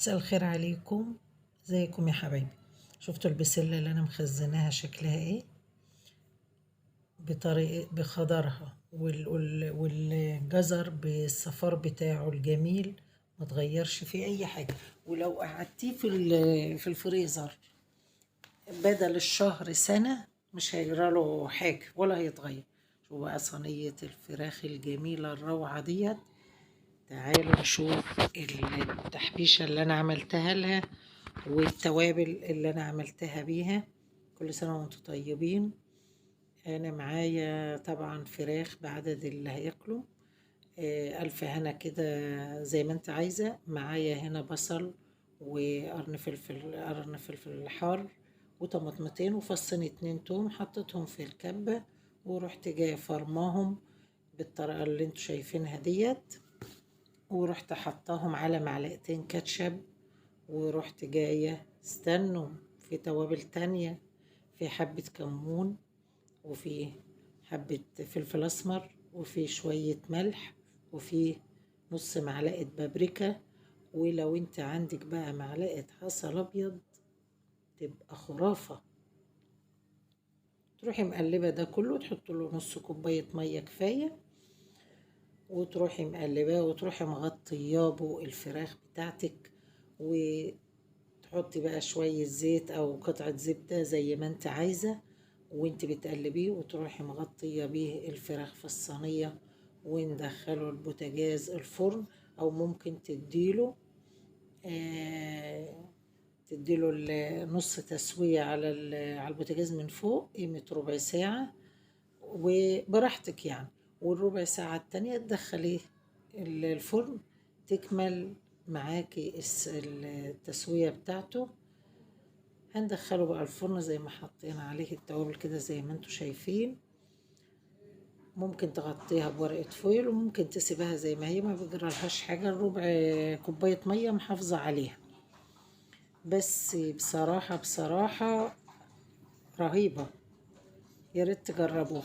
مساء الخير عليكم. ازيكم يا حبايبي؟ شفتوا البسلة اللي انا مخزناها شكلها ايه؟ بطريقة بخضرها والجزر بالصفار بتاعه الجميل، ما تغيرش فيه اي حاجة. ولو قعدتيه في الفريزر بدل الشهر سنة مش هيجراله حاجة ولا هيتغير. شوفوا بقى صينية الفراخ الجميلة الروعة ديت. تعالوا نشوف التحبيشة اللي انا عملتها لها والتوابل اللي انا عملتها بيها. كل سنة وانتم طيبين. انا معايا طبعا فراخ بعدد اللي هياكلوا. الف هنا كده زي ما انت عايزة. معايا هنا بصل قرن فلفل حار وطماطمتين وفصين 2 توم، حطيتهم في الكبة ورحت جاية فرماهم بالطريقة اللي انتوا شايفينها ديت، ورحت حطاهم على معلقتين كاتشب، ورحت جاية استنوا في توابل تانية، في حبة كمون وفي حبة فلفل أسمر وفي شوية ملح وفي نص معلقة بابريكا. ولو انت عندك بقى معلقة عسل أبيض تبقى خرافة. تروحي مقلبة ده كله وتحط له نص كوباية مية كفاية، وتروحي مقلباه وتروحي مغطياه بوق الفراخ بتاعتك، وتحطي بقى شوية زيت أو قطعة زبدة زي ما انت عايزة، وانت بتقلبيه وتروحي مغطية بيه الفراخ في الصينية، وندخله البوتاجاز الفرن. أو ممكن تديله نص تسوية على البوتاجاز من فوق قيمة ربع ساعة وبراحتك يعني. والربع ساعة التانية تدخليه الفرن تكمل معاكي التسوية بتاعته. هندخله بقى الفرن زي ما حطينا عليه التوابل كده زي ما انتوا شايفين. ممكن تغطيها بورقة فويل وممكن تسيبها زي ما هي، ما بيجرالهاش حاجة. ربع كوباية مية محافظة عليها. بس بصراحة رهيبة، يا ريت تجربوها.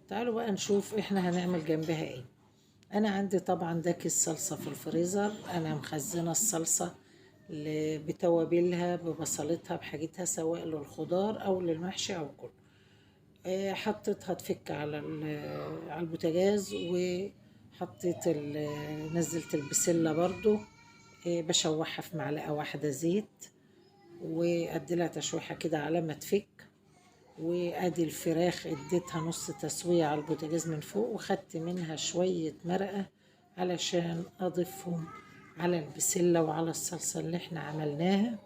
تعالوا بقى نشوف احنا هنعمل جنبها ايه. انا عندي طبعا ده كيس صلصة في الفريزر. انا مخزنة الصلصة بتوابلها ببصلتها بحاجتها سواء للخضار او للمحشي او كله. حطيتها تفك على البوتاجاز، وحطيت نزلت البسلة برضو. بشوحها في معلقة واحدة زيت واديلها تشويحة كده على ما تفك. وادي الفراخ اديتها نص تسوية على البوتاجاز من فوق، وخدت منها شوية مرقة علشان اضيفهم على البسلة وعلى الصلصة اللي احنا عملناها.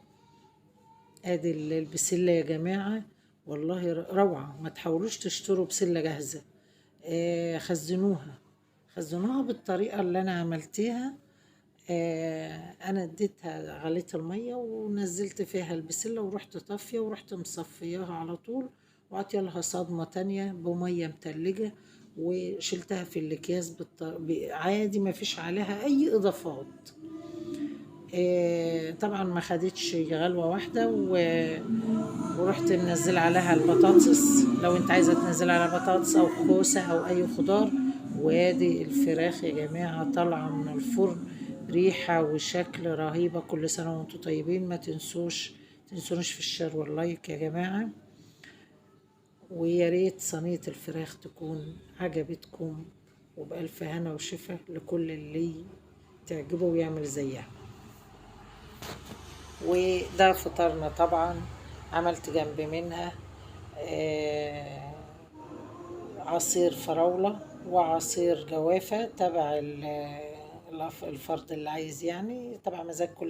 ادي البسلة يا جماعة والله روعة. ما تحاولوش تشتروا بسلة جاهزة. خزنوها بالطريقة اللي انا عملتها. انا اديتها غليت المية ونزلت فيها البسلة ورحت طافية ورحت مصفياها على طول، وعطيها لها صدمة تانية بمية متلجة، وشلتها في الاكياس عادي ما فيش عليها اي اضافات. طبعا ما خدتش غلوة واحدة ورحت منزل عليها البطاطس لو انت عايزة تنزل على بطاطس او كوسة او اي خضار. وادي الفراخ يا جماعة طالعة من الفرن ريحة وشكل رهيبة. كل سنة وانتم طيبين. ما تنسونش في الشير واللايك يا جماعة. ويا ريت صينية الفراخ تكون عجبتكم، وبألف هنا وشفا لكل اللي تعجبه ويعمل زيها. وده فطارنا طبعا. عملت جنب منها عصير فراولة وعصير جوافة تبع الفرد اللي عايز، يعني تبع مزاج كل